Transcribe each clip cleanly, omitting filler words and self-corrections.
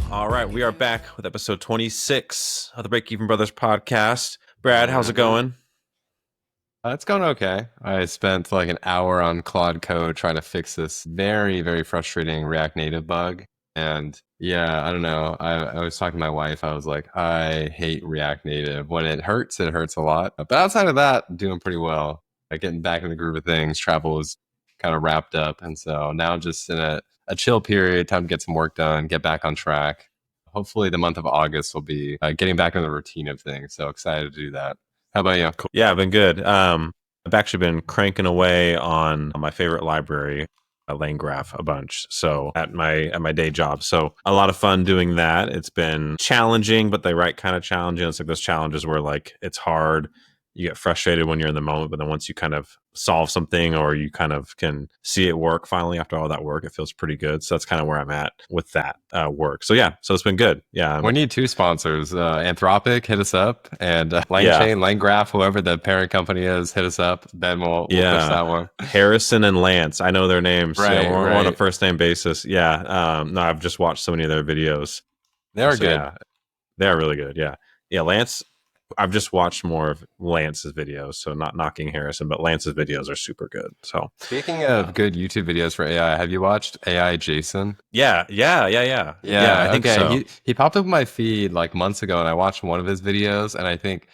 All right, we are back with episode 26 of the Break Even Brothers podcast. Brad, how's it going? It's going okay. I spent like an hour on Claude Code trying to fix this very, very frustrating React Native bug. And yeah, I don't know. I was talking to my wife. I was like, I hate React Native. When it hurts a lot. But outside of that, doing pretty well. Like getting back in the groove of things. Travel is kind of wrapped up. And so now just in a chill period, time to get some work done, get back on track. Hopefully the month of August will be getting back in the routine of things. So excited to do that. How about you? Cool. Yeah, I've been good. I've actually been cranking away on my favorite library, LangGraph, a bunch. So at my day job, so a lot of fun doing that. It's been challenging, but the right kind of challenging. It's like those challenges where like it's hard. You get frustrated when you're in the moment, but then once you kind of solve something or you kind of can see it work finally after all that work, it feels pretty good. So that's kind of where I'm at with that work. So yeah, so it's been good. Yeah. We need two sponsors. Anthropic, hit us up, and Yeah. LangChain, LangGraph, whoever the parent company is, hit us up. Ben will push that one. Harrison and Lance. I know their names. Right, Yeah, we're right. on a first name basis. Yeah. No, I've just watched so many of their videos. They're good. Yeah, they're really good. Yeah. Yeah. Lance, I've just watched more of Lance's videos. So not knocking Harrison, but Lance's videos are super good. So Speaking of good YouTube videos for AI, have you watched AI Jason? yeah. I think okay. so. He popped up in my feed like months ago, and I watched one of his videos, and I think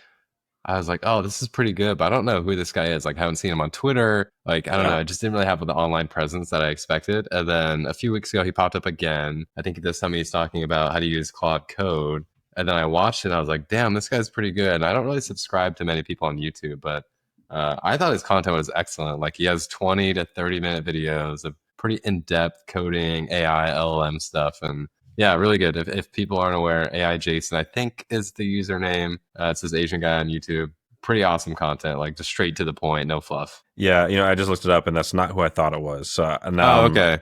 I was like, oh, this is pretty good, but I don't know who this guy is. Like, I haven't seen him on Twitter. Like, I don't know. I just didn't really have the online presence that I expected. And then a few weeks ago, he popped up again. I think this time he's talking about how to use Claude Code. And then I watched it and I was like, damn, this guy's pretty good. And I don't really subscribe to many people on YouTube, but I thought his content was excellent. Like, he has 20 to 30-minute videos of pretty in-depth coding, AI, LLM stuff. And yeah, really good. If people aren't aware, AI Jason, I think is the username. It's this Asian guy on YouTube. Pretty awesome content, like just straight to the point, no fluff. Yeah. I just looked it up and that's not who I thought it was. So now Okay.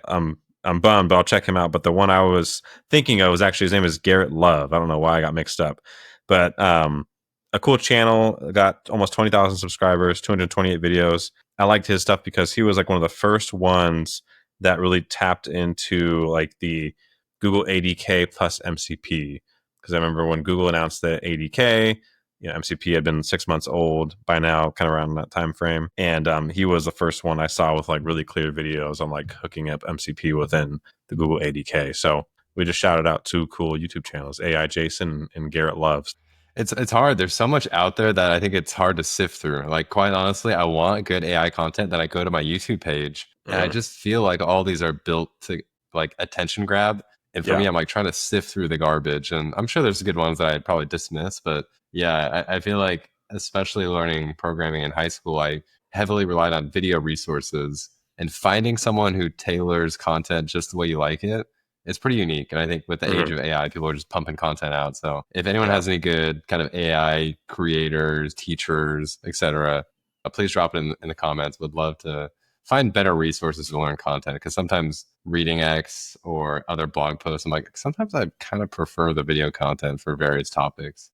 I'm bummed, but I'll check him out. But the one I was thinking of was actually his name is Garrett Love. I don't know why I got mixed up, but a cool channel, got almost 20,000 subscribers, 228 videos. I liked his stuff because he was like one of the first ones that really tapped into like the Google ADK plus MCP. Because I remember when Google announced the ADK, MCP had been 6 months old by now, kind of around that time frame. And he was the first one I saw with like really clear videos on like hooking up MCP within the Google ADK. So we just shouted out two cool YouTube channels, AI Jason and Garrett Loves. It's hard. There's so much out there that I think it's hard to sift through. Like, quite honestly, I want good AI content. That I go to my YouTube page, and I just feel like all these are built to like attention grab. And for me, I'm like trying to sift through the garbage. And I'm sure there's good ones that I'd probably dismiss, but yeah, I feel like, especially learning programming in high school, I heavily relied on video resources, and finding someone who tailors content just the way you like it, it's pretty unique. And I think with the age of AI, people are just pumping content out. So if anyone has any good kind of AI creators, teachers, etc., please drop it in the comments. Would love to find better resources to learn content, because sometimes reading X or other blog posts, I'm like, sometimes I kind of prefer the video content for various topics.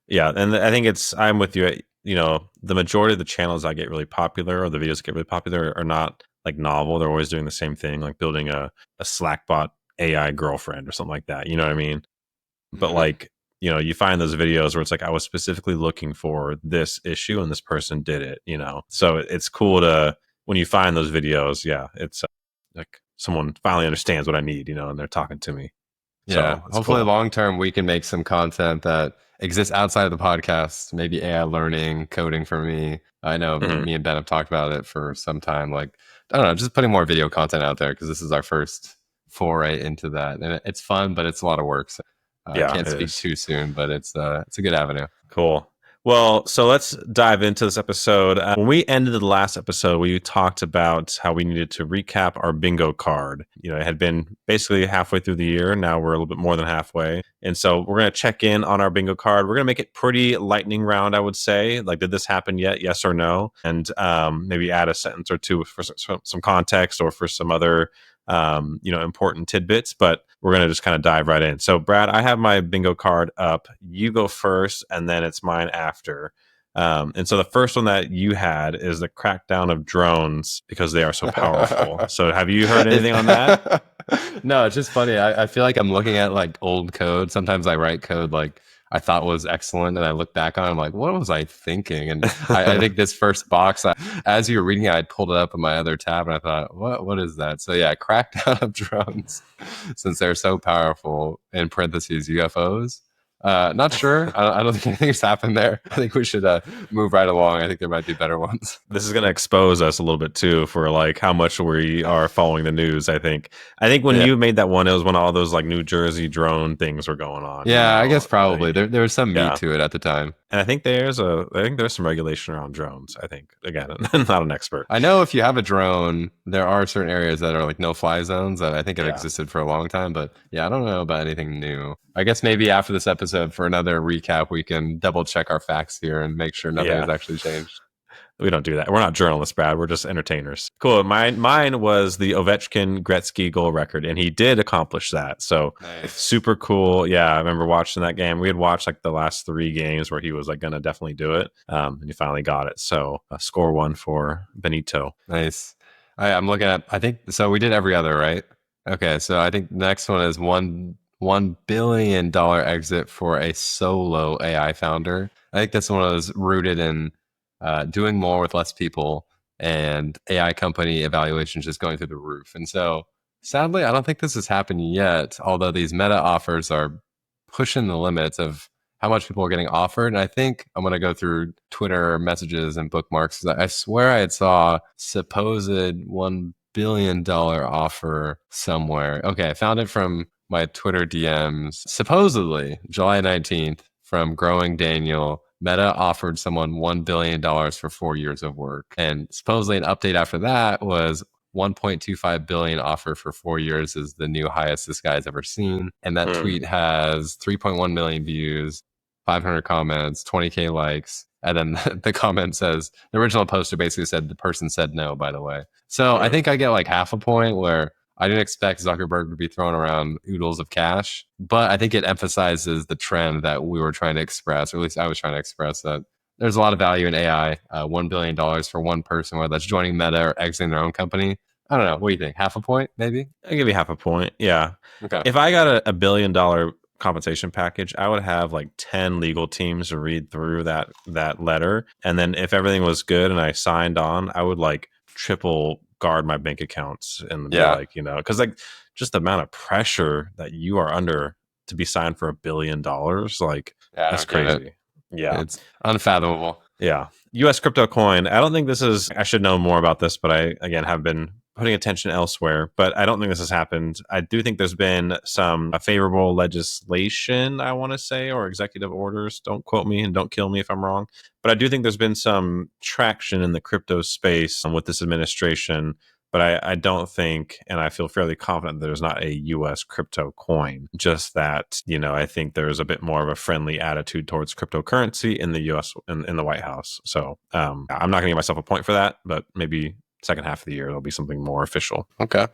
Yeah, and I think I'm with you. The majority of the channels that get really popular or the videos that get really popular are not like novel. They're always doing the same thing, like building a Slackbot AI girlfriend or something like that. You know what I mean? But like, you find those videos where it's like, I was specifically looking for this issue and this person did it, So it's cool when you find those videos. Yeah, it's like someone finally understands what I need, and they're talking to me. Yeah, So hopefully cool. long term we can make some content that exists outside of the podcast. Maybe AI learning, coding for me. I know me and Ben have talked about it for some time. Like, I don't know, just putting more video content out there, because this is our first foray into that, and it's fun, but it's a lot of work. So I can't speak too soon, but it's a good avenue. Cool. Well, so let's dive into this episode. When we ended the last episode, we talked about how we needed to recap our bingo card. It had been basically halfway through the year. Now we're a little bit more than halfway. And so we're going to check in on our bingo card. We're going to make it pretty lightning round, I would say. Like, did this happen yet? Yes or no? And maybe add a sentence or two for some context or for some other important tidbits, but we're going to just kind of dive right in. So Brad, I have my bingo card up. You go first, and then it's mine after. And so the first one that you had is the crackdown of drones because they are so powerful. So have you heard anything on that? No, it's just funny. I feel like I'm looking at like old code. Sometimes I write code like I thought was excellent, and I look back on it, I'm like, what was I thinking? And I think this first box, as you were reading it, I pulled it up on my other tab, and I thought, what is that? So yeah, crackdown of drones, since they're so powerful. In parentheses, UFOs. Not sure. I don't think anything's happened there. I think we should move right along. I think there might be better ones. This is going to expose us a little bit too for like how much we are following the news. I think when Yeah. you made that one, it was when all those like New Jersey drone things were going on. Yeah, I guess probably there was some meat Yeah. to it at the time. And I think there's some regulation around drones. I think again, I'm not an expert. I know if you have a drone, there are certain areas that are like no-fly zones that I think have Yeah. existed for a long time. But yeah, I don't know about anything new. I guess maybe after this episode for another recap, we can double check our facts here and make sure nothing has Yeah. actually changed. We don't do that. We're not journalists, Brad. We're just entertainers. Cool. Mine was the Ovechkin Gretzky goal record, and he did accomplish that. So Nice. super cool. Yeah, I remember watching that game. We had watched like the last 3 games where he was like gonna definitely do it, and he finally got it. So score one for Benito. Nice. I'm looking at. I think so. We did every other, right? Okay, so I think the next one is $1 billion exit for a solo AI founder. I think this one was rooted in doing more with less people and AI company evaluations just going through the roof. And so, sadly, I don't think this has happened yet. Although these meta offers are pushing the limits of how much people are getting offered. And I think I'm going to go through Twitter messages and bookmarks. I swear I saw supposed $1 billion offer somewhere. Okay, I found it from my Twitter DMs. Supposedly, July 19th, from Growing Daniel, Meta offered someone $1 billion for 4 years of work. And supposedly an update after that was 1.25 billion offer for 4 years is the new highest this guy's ever seen. And that tweet has 3.1 million views, 500 comments, 20K likes. And then the comment says, the original poster basically said the person said no, by the way. So I think I get like half a point where I didn't expect Zuckerberg to be throwing around oodles of cash, but I think it emphasizes the trend that we were trying to express, or at least I was trying to express, that there's a lot of value in AI. $1 billion for one person, whether that's joining Meta or exiting their own company. I don't know. What do you think? Half a point, maybe? I'll give you half a point. Yeah. Okay. If I got a $1 billion compensation package, I would have like 10 legal teams to read through that letter. And then if everything was good and I signed on, I would like triple guard my bank accounts and be like, because like just the amount of pressure that you are under to be signed for $1 billion, like that's crazy. Yeah. It's unfathomable. Yeah. US crypto coin. I don't think this is, I should know more about this, but I, again, have been putting attention elsewhere, but I don't think this has happened. I do think there's been some favorable legislation, I want to say, or executive orders. Don't quote me and don't kill me if I'm wrong. But I do think there's been some traction in the crypto space with this administration. But I don't think, and I feel fairly confident that there's not a US crypto coin. Just that, I think there's a bit more of a friendly attitude towards cryptocurrency in the US, in the White House. So I'm not going to give myself a point for that, but maybe second half of the year, there'll be something more official. Okay.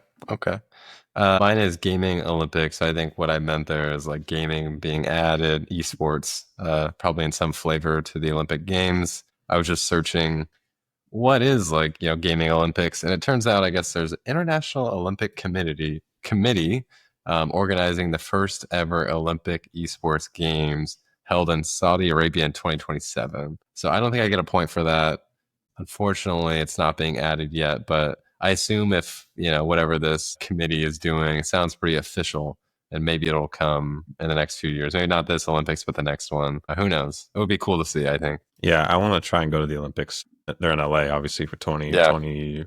Mine is gaming Olympics. I think what I meant there is like gaming being added, esports, probably in some flavor to the Olympic Games. I was just searching what is like, gaming Olympics. And it turns out, I guess there's an International Olympic Committee organizing the first ever Olympic esports games held in Saudi Arabia in 2027. So I don't think I get a point for that. Unfortunately, it's not being added yet, but I assume if, whatever this committee is doing, it sounds pretty official, and maybe it'll come in the next few years. Maybe not this Olympics, but the next one. Who knows? It would be cool to see, I think. Yeah, I want to try and go to the Olympics. They're in LA, obviously, for 2028.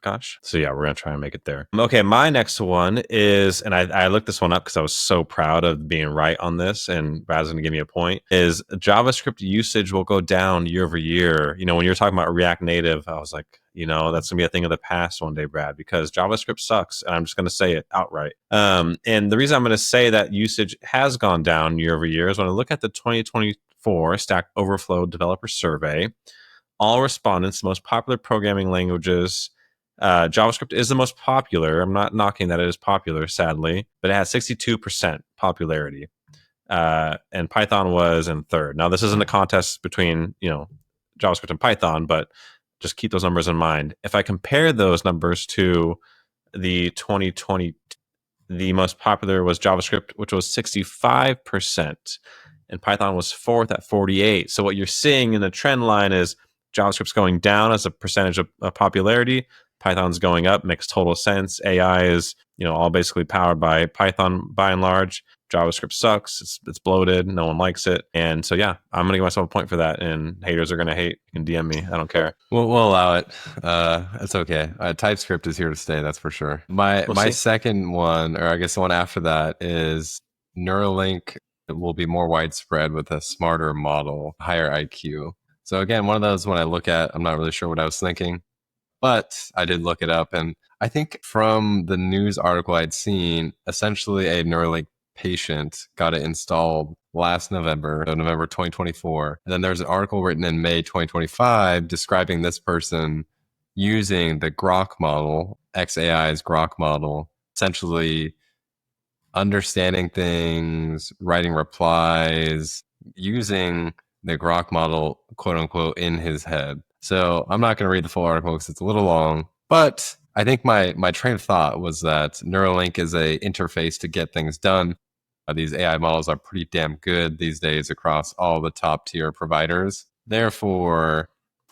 Gosh. So yeah, we're going to try and make it there. Okay, my next one is, and I looked this one up because I was so proud of being right on this, and Brad's going to give me a point, is JavaScript usage will go down year over year. When you're talking about React Native, I was like, that's going to be a thing of the past one day, Brad, because JavaScript sucks, and I'm just going to say it outright. And the reason I'm going to say that usage has gone down year over year is when I look at the 2024 Stack Overflow Developer Survey, all respondents, the most popular programming languages, JavaScript is the most popular. I'm not knocking that it is popular, sadly, but it has 62% popularity. And Python was in third. Now, this isn't a contest between, JavaScript and Python, but just keep those numbers in mind. If I compare those numbers to the 2020 The most popular was JavaScript, which was 65%, and Python was fourth at 48. So what you're seeing in the trend line is JavaScript's going down as a percentage of popularity. Python's going up. Makes total sense. AI is, all basically powered by Python by and large. JavaScript sucks. It's bloated. No one likes it. And so, yeah, I'm going to give myself a point for that. And haters are going to hate. You can DM me. I don't care. We'll allow it. It's okay. TypeScript is here to stay. That's for sure. My second one, or I guess the one after that, is Neuralink. It will be more widespread with a smarter model, higher IQ. So again, one of those when I look at, I'm not really sure what I was thinking, but I did look it up. And I think from the news article I'd seen, essentially a Neuralink patient got it installed last November, so November 2024. And then there's an article written in May 2025 describing this person using the Grok model, XAI's Grok model, essentially understanding things, writing replies, using the Grok model, quote unquote, in his head. So I'm not going to read the full article because it's a little long, but I think my train of thought was that Neuralink is a interface to get things done. These AI models are pretty damn good these days across all the top tier providers. Therefore,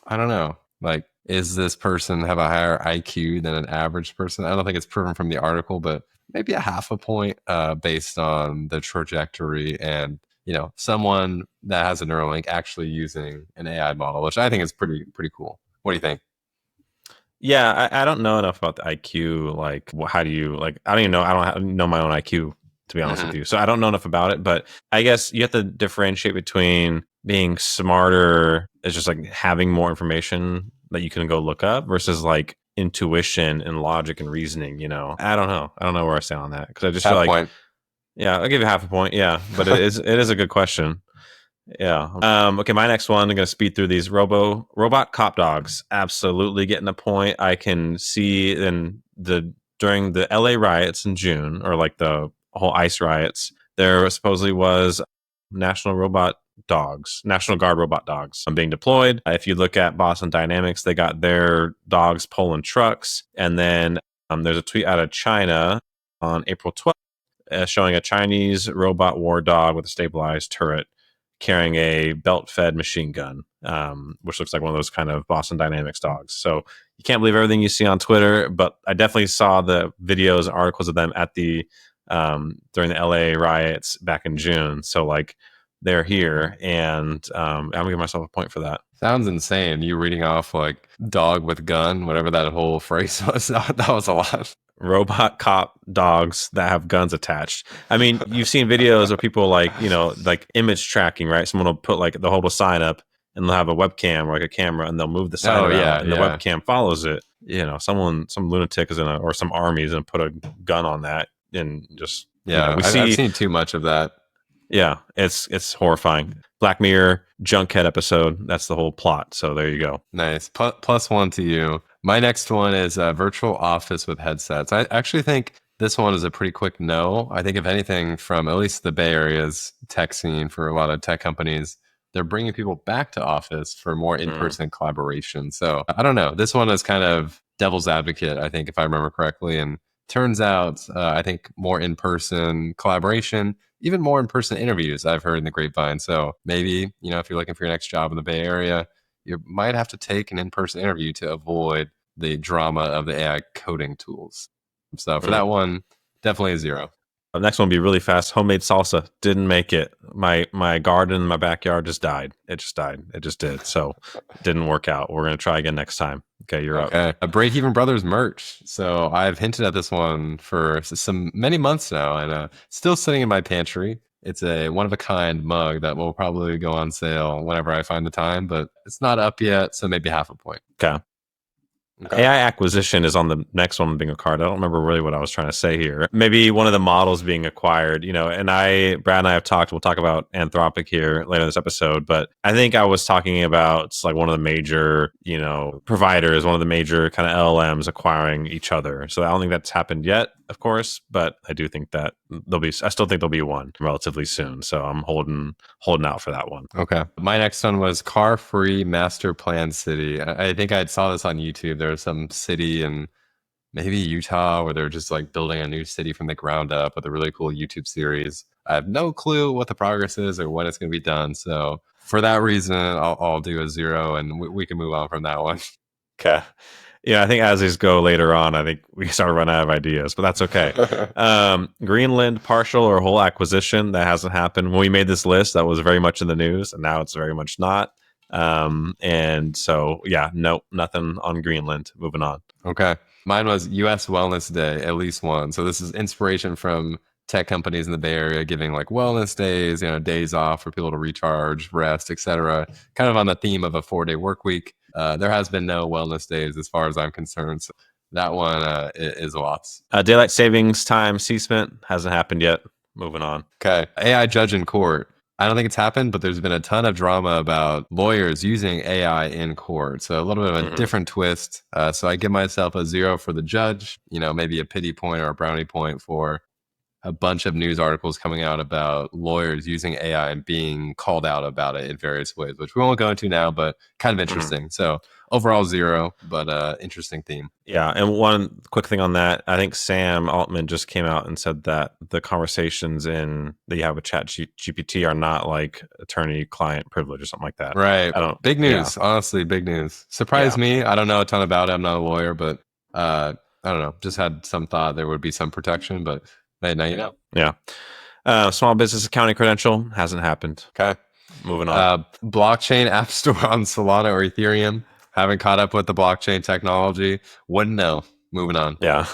I don't know, like, is this person have a higher IQ than an average person? I don't think it's proven from the article, but maybe a half a point based on the trajectory and, someone that has a Neuralink actually using an AI model, which I think is pretty cool. What do you think? Yeah, I don't know enough about the IQ. Like, how do you, like, I don't even know. I don't know my own IQ, to be honest with you. So I don't know enough about it, but I guess you have to differentiate between being smarter as just like having more information that you can go look up versus like intuition and logic and reasoning. I don't know. I don't know where I stand on that because I just feel like, yeah, I'll give you half a point. Yeah, but it is a good question. Yeah. Okay, my next one, I'm gonna speed through these. Robot cop dogs, absolutely getting a point. I can see during the LA riots in June, or like the whole ICE riots, there supposedly was National Guard robot dogs being deployed. If you look at Boston Dynamics, they got their dogs pulling trucks. And then there's a tweet out of China on April 12th showing a Chinese robot war dog with a stabilized turret carrying a belt-fed machine gun, which looks like one of those kind of Boston Dynamics dogs. So you can't believe everything you see on Twitter, but I definitely saw the videos and articles of them at the during the LA riots back in June. So like they're here, and I'm gonna give myself a point for that. Sounds insane. You reading off like dog with gun, whatever that whole phrase was. That was a lot. Robot cop dogs that have guns attached. I mean, you've seen videos of people like, like image tracking, right? Someone will put like they'll hold a sign up and they'll have a webcam or like a camera and they'll move the sign around and the webcam follows it. Some lunatic is or some army is gonna put a gun on that and just I've seen too much of that. Yeah, it's horrifying. Black Mirror Junkhead episode. That's the whole plot. So there you go. Nice. Plus one to you. My next one is virtual office with headsets. I actually think this one is a pretty quick no. I think if anything, from at least the Bay Area's tech scene for a lot of tech companies, they're bringing people back to office for more in-person collaboration. So I don't know. This one is kind of devil's advocate, I think, if I remember correctly. And turns out, I think more in-person collaboration, even more in-person interviews I've heard in the grapevine. So maybe, if you're looking for your next job in the Bay Area, you might have to take an in-person interview to avoid the drama of the AI coding tools. So for that one, definitely a 0. The next one will be really fast. Homemade salsa. Didn't make it. My garden in my backyard just died. It just died. It just did. So it didn't work out. We're going to try again next time. Okay, you're up. A Break Even Brothers merch. So I've hinted at this one for many months now, and still sitting in my pantry. It's a one-of-a-kind mug that will probably go on sale whenever I find the time, but it's not up yet, so maybe half a point. Okay. AI acquisition is on the next one being a card. I don't remember really what I was trying to say here. Maybe one of the models being acquired, and Brad and I have talked, we'll talk about Anthropic here later in this episode, but I think I was talking about like one of the major, providers, one of the major kind of LLMs acquiring each other. So I don't think that's happened yet, of course, but I do think that I still think there'll be one relatively soon. So I'm holding out for that one. Okay. My next one was Car Free Master Plan City. I think I saw this on YouTube. There was some city in maybe Utah, where they're just like building a new city from the ground up with a really cool YouTube series. I have no clue what the progress is or when it's going to be done. So for that reason, I'll do a 0, and we can move on from that one. Okay. Yeah, I think as these go later on, I think we start running out of ideas, but that's okay. Greenland partial or whole acquisition, that hasn't happened. When we made this list, that was very much in the news, and now it's very much not. And so, yeah, nope, nothing on Greenland. Moving on. Okay. Mine was US Wellness Day, at least one. So this is inspiration from tech companies in the Bay Area giving like wellness days, days off for people to recharge, rest, etc. Kind of on the theme of a 4-day work week. There has been no wellness days as far as I'm concerned. So that one is a loss. Daylight savings time ceasement hasn't happened yet. Moving on. Okay. AI judge in court. I don't think it's happened, but there's been a ton of drama about lawyers using AI in court. So a little bit of a different twist. So I give myself a 0 for the judge, maybe a pity point or a brownie point for a bunch of news articles coming out about lawyers using AI and being called out about it in various ways, which we won't go into now, but kind of interesting. So overall 0, but interesting theme. Yeah, and one quick thing on that, I think Sam Altman just came out and said that the conversations that you have with Chat GPT are not like attorney-client privilege or something like that. Right. I don't. Big news, honestly, big news. Surprised me. I don't know a ton about it. I'm not a lawyer, but I don't know. Just had some thought there would be some protection, but hey, now you know. Yeah. Small business accounting credential hasn't happened. Okay. Moving on. Blockchain app store on Solana or Ethereum. Haven't caught up with the blockchain technology. Wouldn't know. Moving on. Yeah.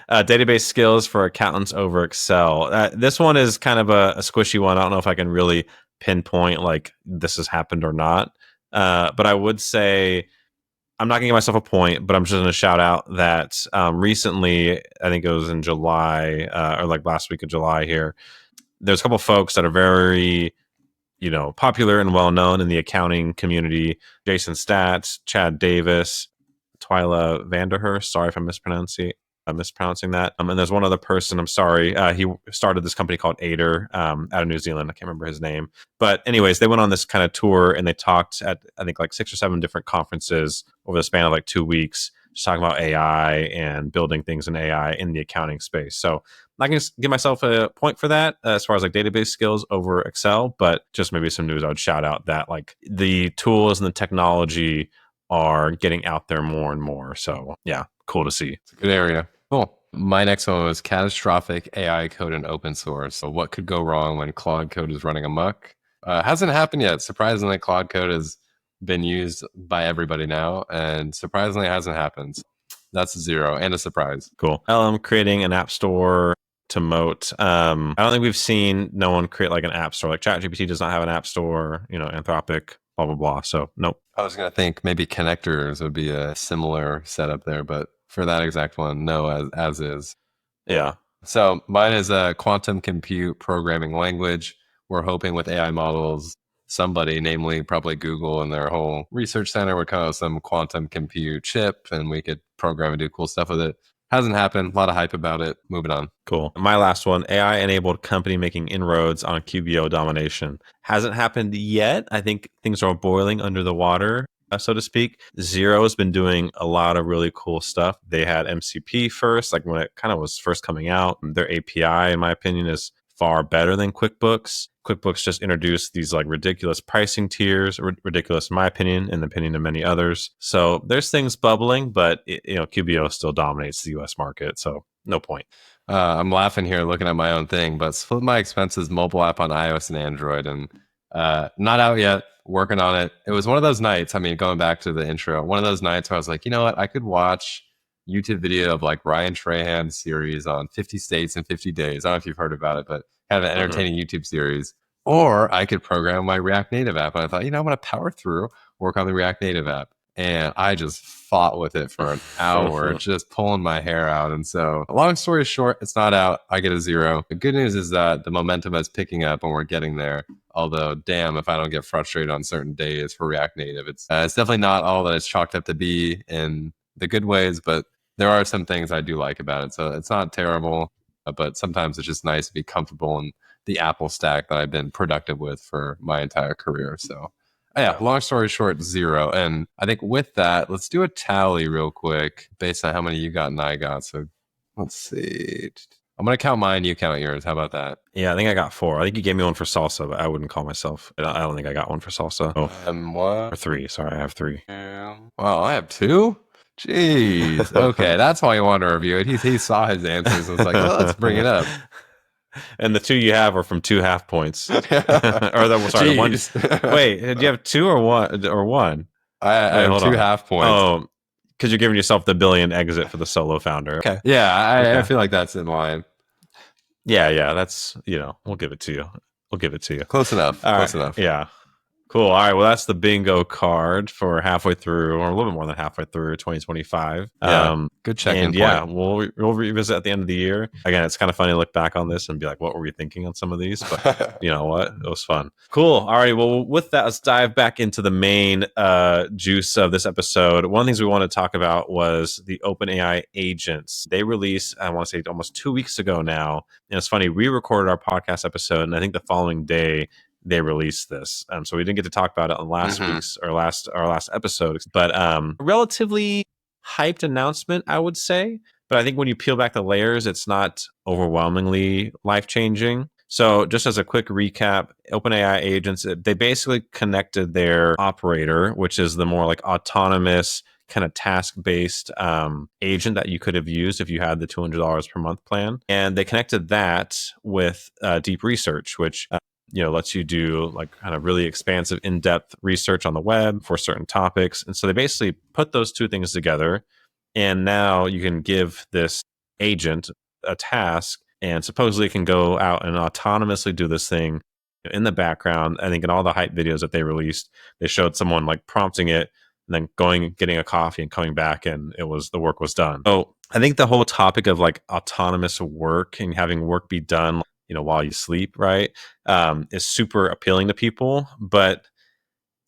Database skills for accountants over Excel. This one is kind of a squishy one. I don't know if I can really pinpoint like this has happened or not. But I would say I'm not going to give myself a point, but I'm just going to shout out that recently, I think it was in July or like last week of July here, there's a couple of folks that are very, popular and well known in the accounting community. Jason Statz, Chad Davis, Twyla Vanderhurst. Sorry if I'm mispronouncing that. And there's one other person. I'm sorry. He started this company called Aider out of New Zealand. I can't remember his name. But anyways, they went on this kind of tour and they talked at, I think, like 6 or 7 different conferences over the span of like 2 weeks, just talking about AI and building things in AI in the accounting space. So I can just give myself a point for that as far as like database skills over Excel, but just maybe some news I would shout out that like the tools and the technology are getting out there more and more. So yeah, cool to see. It's a good area. Cool. My next one was catastrophic AI code in open source. So what could go wrong when Claude Code is running amok? Hasn't happened yet. Surprisingly, Claude Code has been used by everybody now, and surprisingly, it hasn't happened. That's a 0 and a surprise. Cool. Creating an app store to moat. I don't think we've seen no one create like an app store. Like ChatGPT does not have an app store. Anthropic, blah blah blah. So nope. I was gonna think maybe connectors would be a similar setup there, but for that exact one, no, as is. Yeah. So mine is a quantum compute programming language. We're hoping with AI models, somebody, namely probably Google and their whole research center, would come out with some quantum compute chip and we could program and do cool stuff with it. Hasn't happened. A lot of hype about it. Moving on. Cool. My last one, AI-enabled company making inroads on QBO domination. Hasn't happened yet. I think things are boiling under the water, so to speak. Xero has been doing a lot of really cool stuff. They had MCP first, like when it kind of was first coming out. Their API, in my opinion, is far better than QuickBooks. QuickBooks just introduced these like ridiculous pricing tiers, ridiculous in my opinion, in the opinion of many others. So there's things bubbling, but QBO still dominates the US market. So no point. I'm laughing here looking at my own thing, but Split My Expenses mobile app on iOS and Android, and not out yet, working on it. It was one of those nights, going back to the intro, one of those nights where I was like, you know what, I could watch YouTube video of like Ryan Trahan's series on 50 states in 50 days. I don't know if you've heard about it, but kind of an entertaining YouTube series. Or I could program my React Native app. And I thought, I'm going to power through, work on the React Native app. And I just fought with it for an hour, just pulling my hair out. And so, long story short, it's not out. I get a 0. The good news is that the momentum is picking up and we're getting there. Although, damn, if I don't get frustrated on certain days for React Native, it's definitely not all that it's chalked up to be in the good ways, but there are some things I do like about it. So it's not terrible, but sometimes it's just nice to be comfortable in the Apple stack that I've been productive with for my entire career. So Yeah, long story short, 0. And I think with that, let's do a tally real quick based on how many you got and I got. So let's see. I'm going to count mine, you count yours. How about that? Yeah, I think I got 4. I think you gave me one for salsa, but I wouldn't call myself. I don't think I got one for salsa. Oh, What? or 3. Sorry, I have 3. Well, I have 2. Jeez. Okay, that's why you want to review it. He saw his answers and was like, well, let's bring it up. And the 2 you have are from 2 half points. Or the one. Wait, did you have 2 or 1 or 1? I have 2 half points. Oh, because you're giving yourself the billion exit for the solo founder. Okay. Yeah, I feel like that's in line. Yeah, that's, we'll give it to you. Close enough. Close enough. Yeah. Cool. All right. Well, that's the bingo card for halfway through, or a little bit more than halfway through 2025. Yeah, good check-in point. Yeah, we'll revisit at the end of the year. Again, it's kind of funny to look back on this and be like, what were we thinking on some of these? But you know what? It was fun. Cool. All right. Well, with that, let's dive back into the main juice of this episode. One of the things we want to talk about was the OpenAI agents. They released, I want to say, almost 2 weeks ago now. And it's funny, we recorded our podcast episode, and I think the following day they released this, so we didn't get to talk about it on last week's or our last episode, but relatively hyped announcement, I would say. But I think when you peel back the layers, it's not overwhelmingly life-changing. So just as a quick recap, OpenAI agents, they basically connected their operator, which is the more like autonomous kind of task-based agent that you could have used if you had the $200 per month plan. And they connected that with deep research, which lets you do like kind of really expansive, in-depth research on the web for certain topics. And so they basically put those two things together. And now you can give this agent a task, and supposedly it can go out and autonomously do this thing in the background. I think in all the hype videos that they released, they showed someone like prompting it and then going, getting a coffee and coming back, and the work was done. So I think the whole topic of like autonomous work and having work be done while you sleep, right, is super appealing to people. But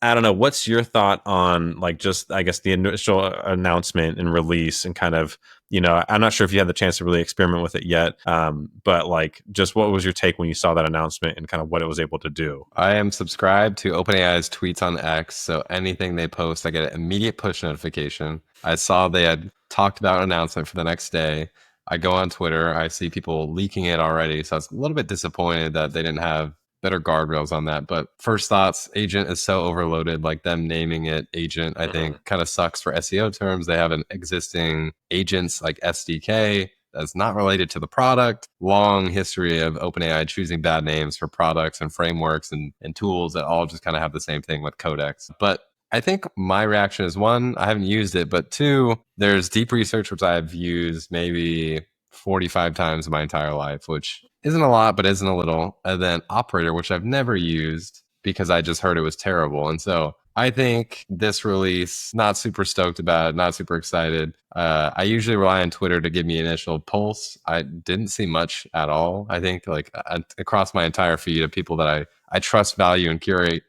I don't know, what's your thought on like just, I guess, the initial announcement and release and kind of, I'm not sure if you had the chance to really experiment with it yet, but like just what was your take when you saw that announcement and kind of what it was able to do? I am subscribed to OpenAI's tweets on X, so anything they post, I get an immediate push notification. I saw they had talked about an announcement for the next day. I go on Twitter, I see people leaking it already, so I was a little bit disappointed that they didn't have better guardrails on that. But first thoughts, agent is so overloaded, like them naming it agent, I think kind of sucks for SEO terms. They have an existing agents like SDK that's not related to the product. Long history of OpenAI choosing bad names for products and frameworks and tools that all just kind of have the same thing with Codex. But I think my reaction is, 1, I haven't used it, but 2, there's deep research, which I've used maybe 45 times in my entire life, which isn't a lot, but isn't a little. And then operator, which I've never used because I just heard it was terrible. And so I think this release, not super stoked about it, not super excited. I usually rely on Twitter to give me initial pulse. I didn't see much at all. I think like across my entire feed of people that I trust, value, and curate,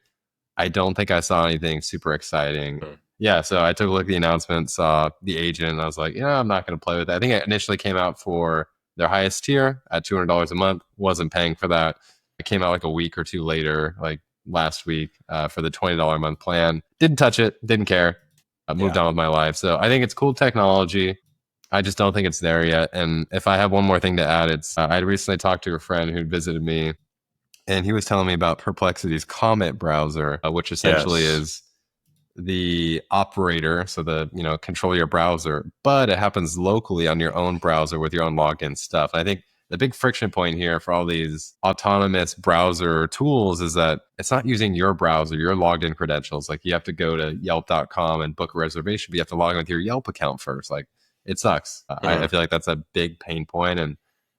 I don't think I saw anything super exciting. Yeah, so I took a look at the announcement, saw the agent, and I was like, I'm not going to play with it. I think it initially came out for their highest tier at $200 a month. Wasn't paying for that. It came out like a week or two later, like last week, for the $20 a month plan. Didn't touch it, didn't care. I moved on with my life. So I think it's cool technology. I just don't think it's there yet. And if I have one more thing to add, it's I recently talked to a friend who visited me, and he was telling me about Perplexity's Comet browser, which essentially is the operator, so the control your browser, but it happens locally on your own browser with your own login stuff. And I think the big friction point here for all these autonomous browser tools is that it's not using your browser, your logged in credentials. Like you have to go to yelp.com and book a reservation, but you have to log in with your Yelp account first. Like it sucks. I feel like that's a big pain point. And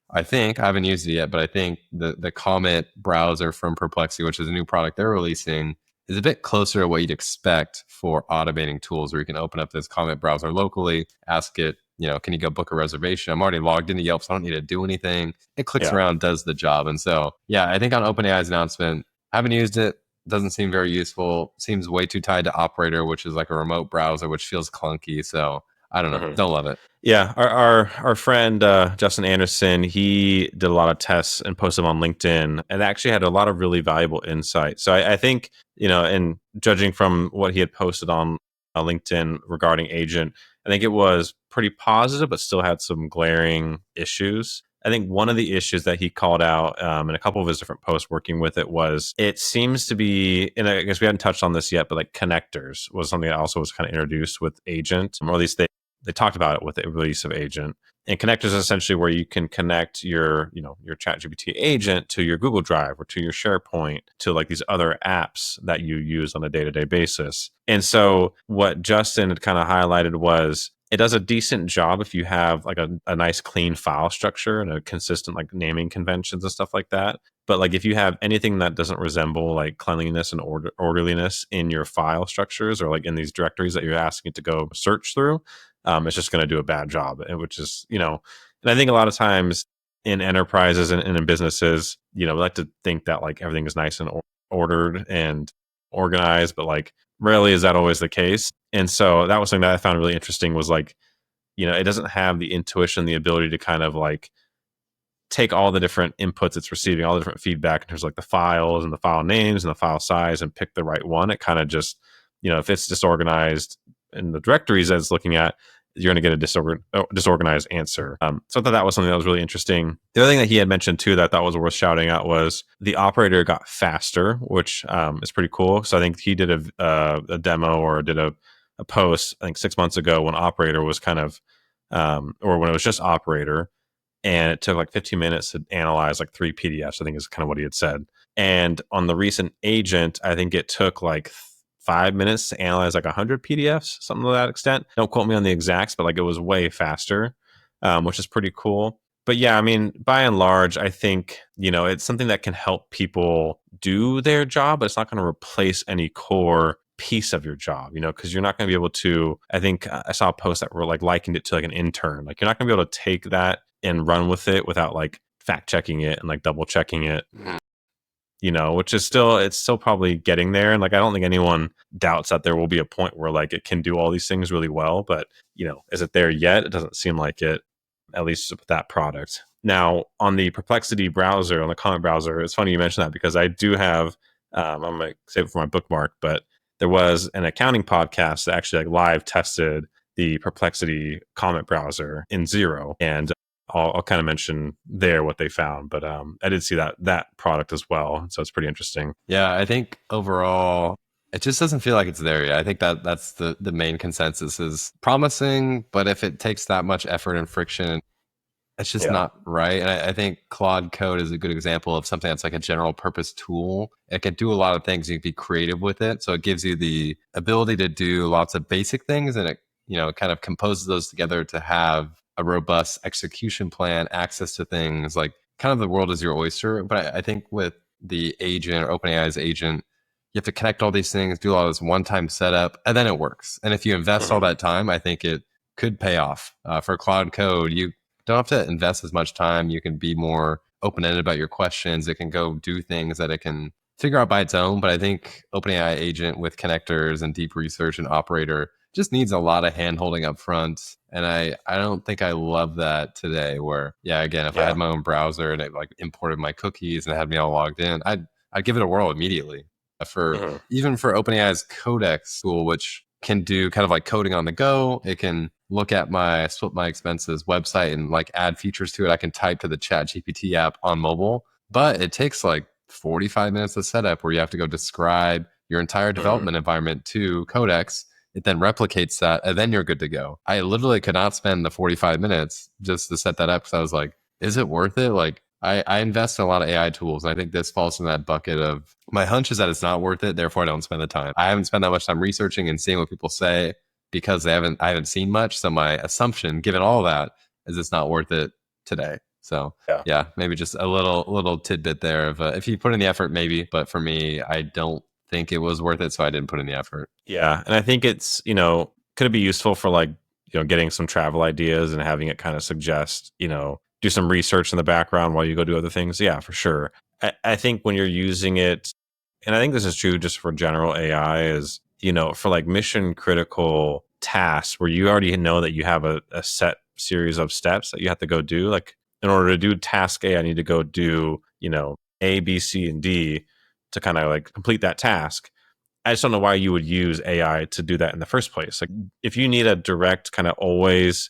I haven't used it yet, but I think the Comet browser from Perplexity, which is a new product they're releasing, is a bit closer to what you'd expect for automating tools, where you can open up this Comet browser locally, ask it, can you go book a reservation? I'm already logged into Yelp, so I don't need to do anything. It clicks around, does the job. And so, I think on OpenAI's announcement, haven't used it, doesn't seem very useful, seems way too tied to Operator, which is like a remote browser, which feels clunky. So I don't know, don't love it. Yeah, our friend Justin Anderson, he did a lot of tests and posted them on LinkedIn, and actually had a lot of really valuable insight. So I think and judging from what he had posted on LinkedIn regarding agent, I think it was pretty positive, but still had some glaring issues. I think one of the issues that he called out in a couple of his different posts working with it was it seems to be, and I guess we hadn't touched on this yet, but like connectors was something that also was kind of introduced with agent, or at least they talked about it with the release of agent. And connectors is essentially where you can connect your ChatGPT agent to your Google Drive or to your SharePoint, to like these other apps that you use on a day-to-day basis. And so what Justin had kind of highlighted was it does a decent job if you have like a nice clean file structure and a consistent like naming conventions and stuff like that. But like if you have anything that doesn't resemble like cleanliness and orderliness in your file structures, or like in these directories that you're asking it to go search through, it's just going to do a bad job. And which is, and I think a lot of times in enterprises and in businesses, we like to think that like everything is nice and ordered and organized, but like rarely is that always the case. And so that was something that I found really interesting, was like, it doesn't have the intuition, the ability to kind of like take all the different inputs it's receiving, all the different feedback in terms of like the files and the file names and the file size, and pick the right one. It kind of just, if it's disorganized in the directories that it's looking at, you're going to get a disorganized answer. So I thought that was something that was really interesting. The other thing that he had mentioned too that I thought was worth shouting out was the operator got faster, which is pretty cool. So I think he did a demo, or did a post, I think 6 months ago, when operator was kind of, or when it was just operator, and it took like 15 minutes to analyze like 3 PDFs, I think is kind of what he had said. And on the recent agent, I think it took like 5 minutes to analyze like 100 PDFs, something to that extent. Don't quote me on the exacts, but like it was way faster, which is pretty cool. But yeah, I mean, by and large, I think, it's something that can help people do their job, but it's not going to replace any core piece of your job, because you're not going to be able to, I think I saw a post that were like likened it to like an intern. Like you're not going to be able to take that and run with it without like fact checking it and like double checking it, which is it's still probably getting there. And like, I don't think anyone doubts that there will be a point where like it can do all these things really well, but is it there yet? It doesn't seem like it, at least with that product. Now on the Perplexity browser, on the comment browser, it's funny you mentioned that, because I do have, I'm going to save it for my bookmark, but there was an accounting podcast that actually like live tested the Perplexity comment browser in Zero. And I'll kind of mention there what they found, but I did see that product as well, so it's pretty interesting. Yeah, I think overall, it just doesn't feel like it's there yet. I think that's the main consensus is promising, but if it takes that much effort and friction, it's just not right. And I think Claude Code is a good example of something that's like a general purpose tool. It can do a lot of things. You can be creative with it, so it gives you the ability to do lots of basic things, and it kind of composes those together to have a robust execution plan, access to things, like kind of the world is your oyster. But I think with the agent, or OpenAI's agent, you have to connect all these things, do all this one-time setup, and then it works. And if you invest all that time, I think it could pay off. For Claude Code, you don't have to invest as much time. You can be more open-ended about your questions. It can go do things that it can figure out by its own. But I think OpenAI agent with connectors and deep research and operator just needs a lot of hand-holding up front. And I don't think I love that today, where, again, if I had my own browser and it like imported my cookies and had me all logged in, I'd give it a whirl immediately. Even for OpenAI's Codex tool, which can do kind of like coding on the go. It can look at my Split My Expenses website and like add features to it. I can type to the Chat GPT app on mobile, but it takes like 45 minutes of setup where you have to go describe your entire development environment to Codex. It then replicates that, and then you're good to go. I literally could not spend the 45 minutes just to set that up, because I was like, is it worth it? Like, I invest in a lot of AI tools, and I think this falls in that bucket of, my hunch is that it's not worth it, therefore I don't spend the time. I haven't spent that much time researching and seeing what people say, because I haven't seen much. So my assumption, given all that, is it's not worth it today. So yeah, maybe just a little tidbit there of if you put in the effort, maybe. But for me, I don't think it was worth it, so I didn't put in the effort. Yeah, and I think it's could it be useful for like getting some travel ideas and having it kind of suggest do some research in the background while you go do other things. Yeah, for sure. I think when you're using it, and I think this is true just for general AI, is for like mission critical tasks where you already know that you have a set series of steps that you have to go do. Like in order to do task A, I need to go do, A, B, C, and D to kind of like complete that task. I just don't know why you would use AI to do that in the first place. Like if you need a direct kind of always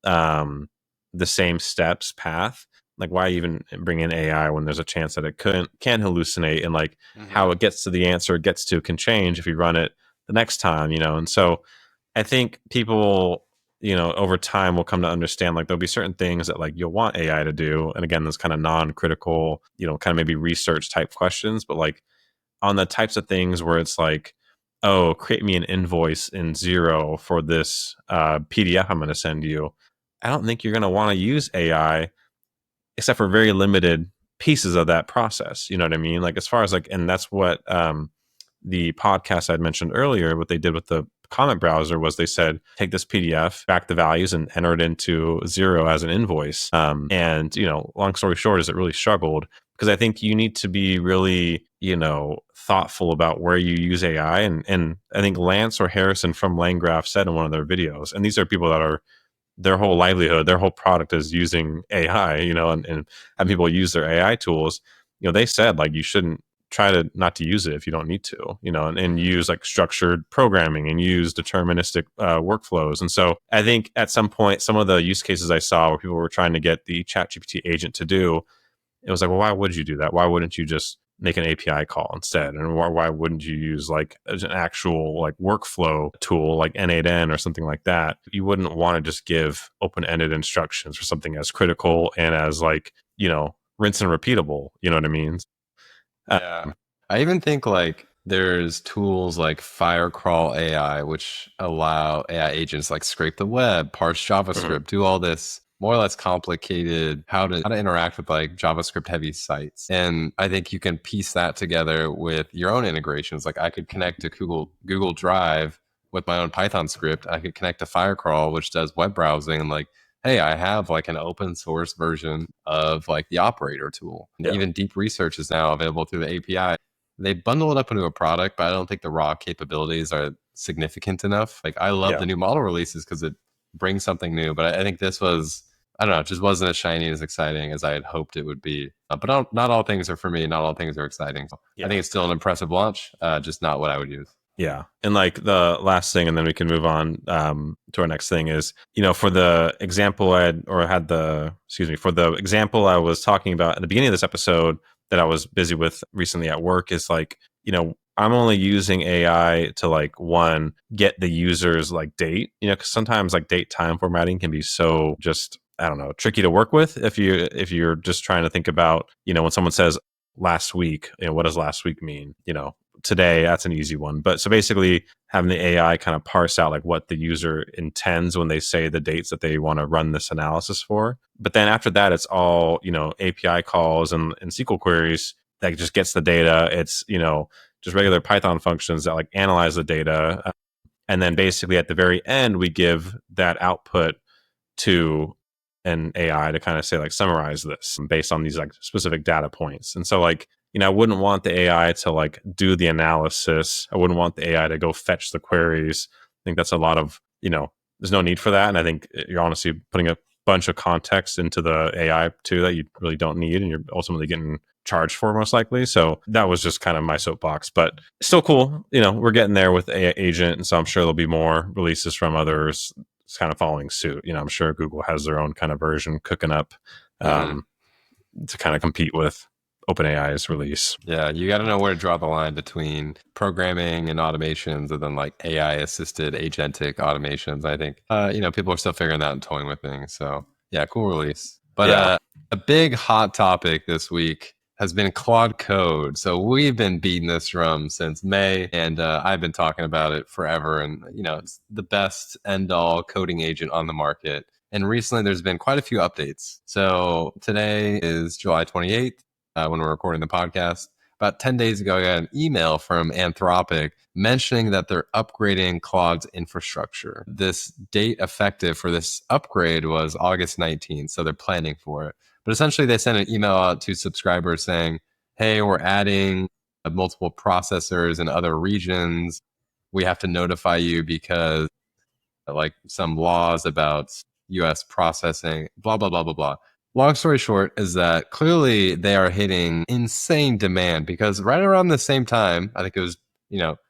um, the same steps path, like why even bring in AI when there's a chance that it can hallucinate, and like how it gets to the answer it gets to can change if you run it the next time, And so I think people, over time will come to understand like there'll be certain things that like you'll want AI to do. And again, those kind of non-critical, kind of maybe research type questions, but like on the types of things where it's like, oh, create me an invoice in Zero for this PDF I'm going to send you. I don't think you're going to want to use AI except for very limited pieces of that process. You know what I mean? Like as far as like, and that's what the podcast I'd mentioned earlier, what they did with the comment browser was they said, take this PDF, back the values and enter it into Zero as an invoice. And, long story short is it really struggled because I think you need to be really, thoughtful about where you use AI. And I think Lance or Harrison from Landgraph said in one of their videos, and these are people that are their whole livelihood, their whole product is using AI, and having people use their AI tools. They said like you shouldn't try to not to use it if you don't need to, and use like structured programming and use deterministic workflows. And so I think at some point, some of the use cases I saw where people were trying to get the ChatGPT agent to do, it was like, well, why would you do that? Why wouldn't you just make an API call instead? And why wouldn't you use like an actual like workflow tool like N8N or something like that? You wouldn't want to just give open-ended instructions for something as critical and as like, rinse and repeatable. You know what I mean? Yeah. I even think like there's tools like Firecrawl AI, which allow AI agents like scrape the web, parse JavaScript, do all this more or less complicated how to interact with like JavaScript heavy sites. And I think you can piece that together with your own integrations. Like I could connect to Google Drive with my own Python script. I could connect to Firecrawl, which does web browsing, and like, hey, I have like an open source version of like the operator tool. Yeah. Even deep research is now available through the API. They bundle it up into a product, but I don't think the raw capabilities are significant enough. Like I love the new model releases because it brings something new, but I think this was, I don't know, it just wasn't as shiny and as exciting as I had hoped it would be. But not all things are for me. Not all things are exciting. So I think it's still an impressive launch, just not what I would use. Yeah. And like the last thing, and then we can move on to our next thing is, for the example for the example I was talking about at the beginning of this episode that I was busy with recently at work is like, I'm only using AI to like one, get the user's like date, because sometimes like date time formatting can be so just, I don't know, tricky to work with if you're just trying to think about, when someone says last week, what does last week mean? Today, that's an easy one. But so basically having the AI kind of parse out like what the user intends when they say the dates that they want to run this analysis for. But then after that, it's all, API calls and SQL queries that just gets the data. It's, just regular Python functions that like analyze the data. And then basically at the very end, we give that output to an AI to kind of say like, summarize this based on these like specific data points. And so like, I wouldn't want the AI to like do the analysis. I wouldn't want the AI to go fetch the queries. I think that's a lot of, there's no need for that. And I think you're honestly putting a bunch of context into the AI too that you really don't need, and you're ultimately getting charged for most likely. So that was just kind of my soapbox, but still cool. We're getting there with AI agent. And so I'm sure there'll be more releases from others kind of following suit. I'm sure Google has their own kind of version cooking up to kind of compete with OpenAI's release. Yeah, you got to know where to draw the line between programming and automations and then like AI assisted agentic automations. I think, people are still figuring that and toying with things. So yeah, cool release. But a big hot topic this week has been Claude Code. So we've been beating this drum since May, and I've been talking about it forever. And, it's the best end all coding agent on the market. And recently there's been quite a few updates. So today is July 28th. When we're recording the podcast. About 10 days ago, I got an email from Anthropic mentioning that they're upgrading Claude's infrastructure. This date effective for this upgrade was August 19th, so they're planning for it. But essentially, they sent an email out to subscribers saying, hey, we're adding multiple processors in other regions. We have to notify you because like some laws about US processing, blah, blah, blah, blah, blah. Long story short is that clearly they are hitting insane demand because right around the same time, I think it was,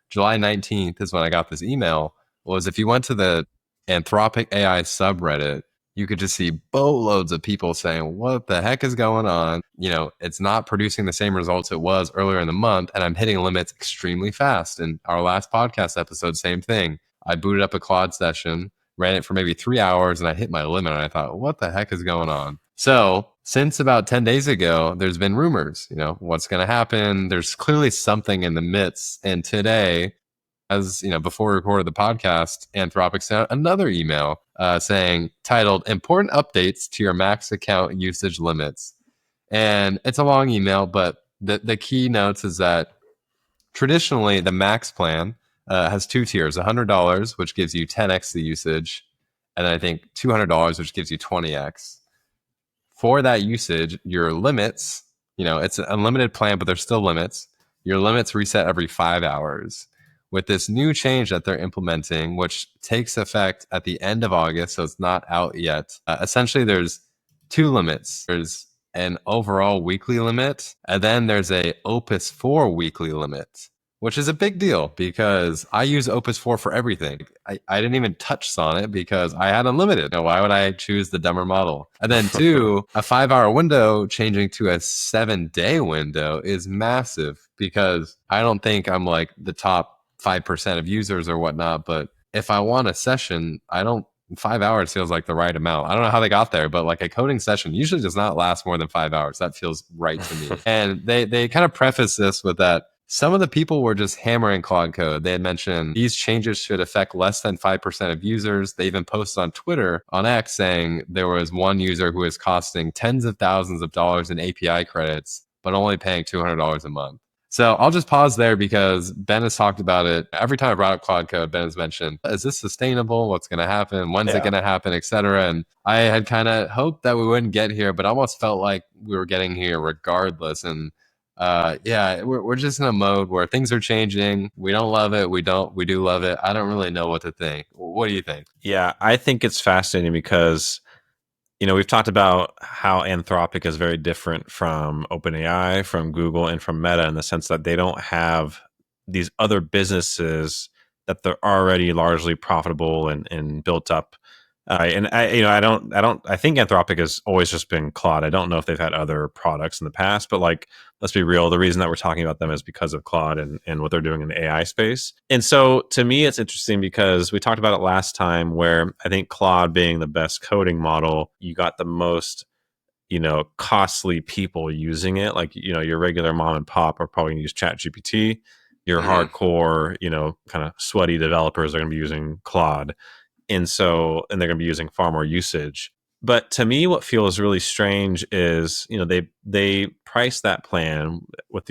July 19th is when I got this email, was if you went to the Anthropic AI subreddit, you could just see boatloads of people saying, what the heck is going on? It's not producing the same results it was earlier in the month, and I'm hitting limits extremely fast. And our last podcast episode, same thing. I booted up a Claude session, ran it for maybe 3 hours, and I hit my limit. And I thought, what the heck is going on? So since about 10 days ago, there's been rumors, what's going to happen. There's clearly something in the midst. And today, as before we recorded the podcast, Anthropic sent another email saying, titled "Important Updates to Your Max Account Usage Limits." And it's a long email, but the key notes is that traditionally the max plan has two tiers: $100, which gives you 10x the usage, and then I think $200, which gives you 20x. For that usage, your limits, it's an unlimited plan, but there's still limits. Your limits reset every 5 hours. With this new change that they're implementing, which takes effect at the end of August, so it's not out yet. Essentially, there's two limits. There's an overall weekly limit, and then there's a Opus 4 weekly limit, which is a big deal because I use Opus 4 for everything. I didn't even touch Sonnet because I had unlimited. Why would I choose the dumber model? And then two, a 5-hour window changing to a 7-day window is massive because I don't think I'm like the top 5% of users or whatnot, but if I want a session, 5 hours feels like the right amount. I don't know how they got there, but like a coding session usually does not last more than 5 hours. That feels right to me. And they kind of preface this with that some of the people were just hammering Claude Code. They had mentioned these changes should affect less than 5% of users. They even posted on Twitter, on X, saying there was one user who was costing tens of thousands of dollars in API credits, but only paying $200 a month. So I'll just pause there because Ben has talked about it. Every time I brought up Claude Code, Ben has mentioned, is this sustainable? What's going to happen? When's it going to happen, et cetera? And I had kind of hoped that we wouldn't get here, but almost felt like we were getting here regardless. And we're just in a mode where things are changing. We don't love it. We do love it. I don't really know what to think. What do you think? Yeah, I think it's fascinating because we've talked about how Anthropic is very different from OpenAI, from Google, and from Meta in the sense that they don't have these other businesses that they're already largely profitable and built up. And I think Anthropic has always just been Claude. I don't know if they've had other products in the past, but like, let's be real. The reason that we're talking about them is because of Claude and what they're doing in the AI space. And so to me, it's interesting because we talked about it last time where I think Claude being the best coding model, you got the most, costly people using it. Like, your regular mom and pop are probably gonna use ChatGPT. Your hardcore, kind of sweaty developers are going to be using Claude. And they're going to be using far more usage. But to me, what feels really strange is, they priced that plan with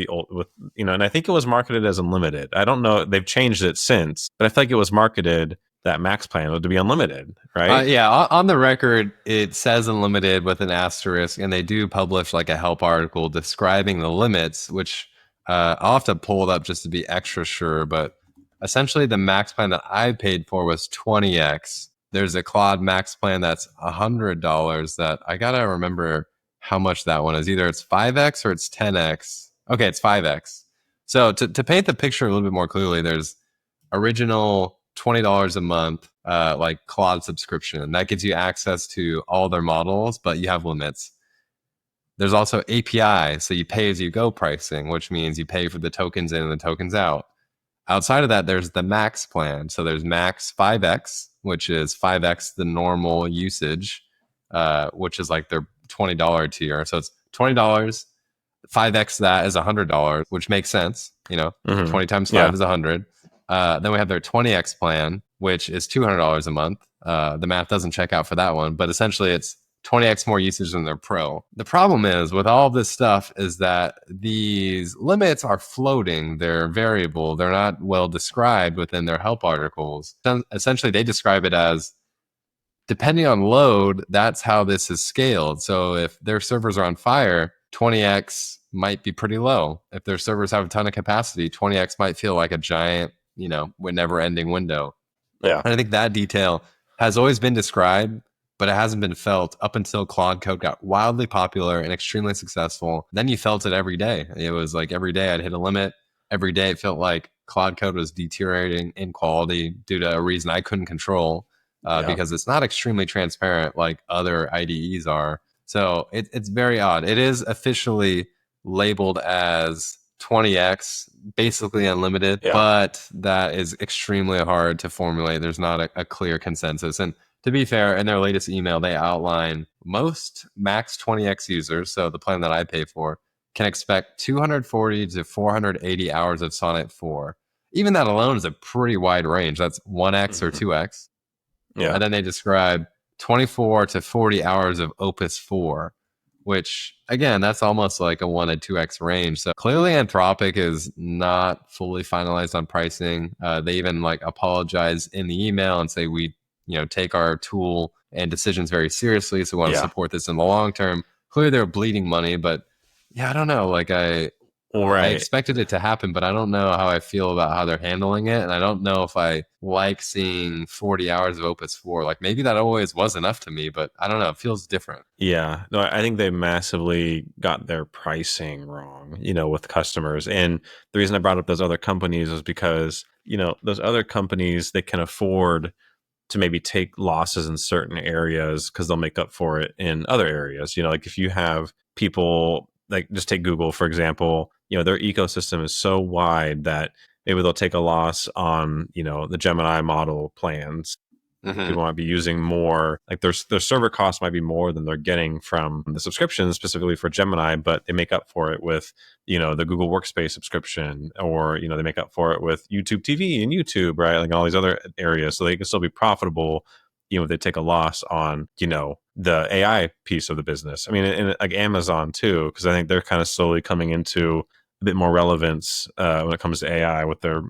and I think it was marketed as unlimited. I don't know. They've changed it since, but I feel like it was marketed that max plan to be unlimited, right? On the record, it says unlimited with an asterisk, and they do publish like a help article describing the limits, which I'll have to pull it up just to be extra sure, but essentially, the max plan that I paid for was 20x. There's a Claude max plan that's $100 that I got to remember how much that one is. Either it's 5x or it's 10x. Okay, it's 5x. So to paint the picture a little bit more clearly, there's original $20 a month, like Claude subscription. And that gives you access to all their models, but you have limits. There's also API. So you pay as you go pricing, which means you pay for the tokens in and the tokens out. Outside of that, there's the max plan. So there's max 5x, which is 5x the normal usage, which is like their $20 tier. So it's $20, 5x that is $100, which makes sense. 20 times 5 is 100. Then we have their 20x plan, which is $200 a month. The math doesn't check out for that one, but essentially it's 20x more usage than their pro. The problem is with all this stuff is that these limits are floating. They're variable. They're not well described within their help articles. Essentially, they describe it as depending on load, that's how this is scaled. So if their servers are on fire, 20x might be pretty low. If their servers have a ton of capacity, 20x might feel like a giant, never ending window. Yeah. And I think that detail has always been described, but it hasn't been felt up until Claude Code got wildly popular and extremely successful. Then you felt it every day. It was like every day I'd hit a limit. Every day it felt like Claude Code was deteriorating in quality due to a reason I couldn't control, because it's not extremely transparent like other IDEs are. So it's very odd. It is officially labeled as 20x, basically unlimited, but that is extremely hard to formulate. There's not a clear consensus. And to be fair, in their latest email, they outline most max 20x users, so the plan that I pay for, can expect 240 to 480 hours of Sonnet 4. Even that alone is a pretty wide range. That's 1x or 2x. Yeah. And then they describe 24 to 40 hours of Opus 4, which again, that's almost like a 1 to 2x range. So clearly Anthropic is not fully finalized on pricing. They even like apologize in the email and say we, take our tool and decisions very seriously. So we want to support this in the long term. Clearly they're bleeding money, but I don't know. Like I expected it to happen, but I don't know how I feel about how they're handling it. And I don't know if I like seeing 40 hours of Opus 4. Like maybe that always was enough to me, but I don't know. It feels different. Yeah. No, I think they massively got their pricing wrong, with customers. And the reason I brought up those other companies is because, those other companies, they can afford to maybe take losses in certain areas because they'll make up for it in other areas. Like if you have people, like just take Google, for example, their ecosystem is so wide that maybe they'll take a loss on, the Gemini model plans. People might be using more, like their server costs might be more than they're getting from the subscription specifically for Gemini, but they make up for it with, the Google Workspace subscription, or, they make up for it with YouTube TV and YouTube, right? Like all these other areas. So they can still be profitable, if they take a loss on, the AI piece of the business. I mean, and like Amazon too, because I think they're kind of slowly coming into a bit more relevance when it comes to AI with their,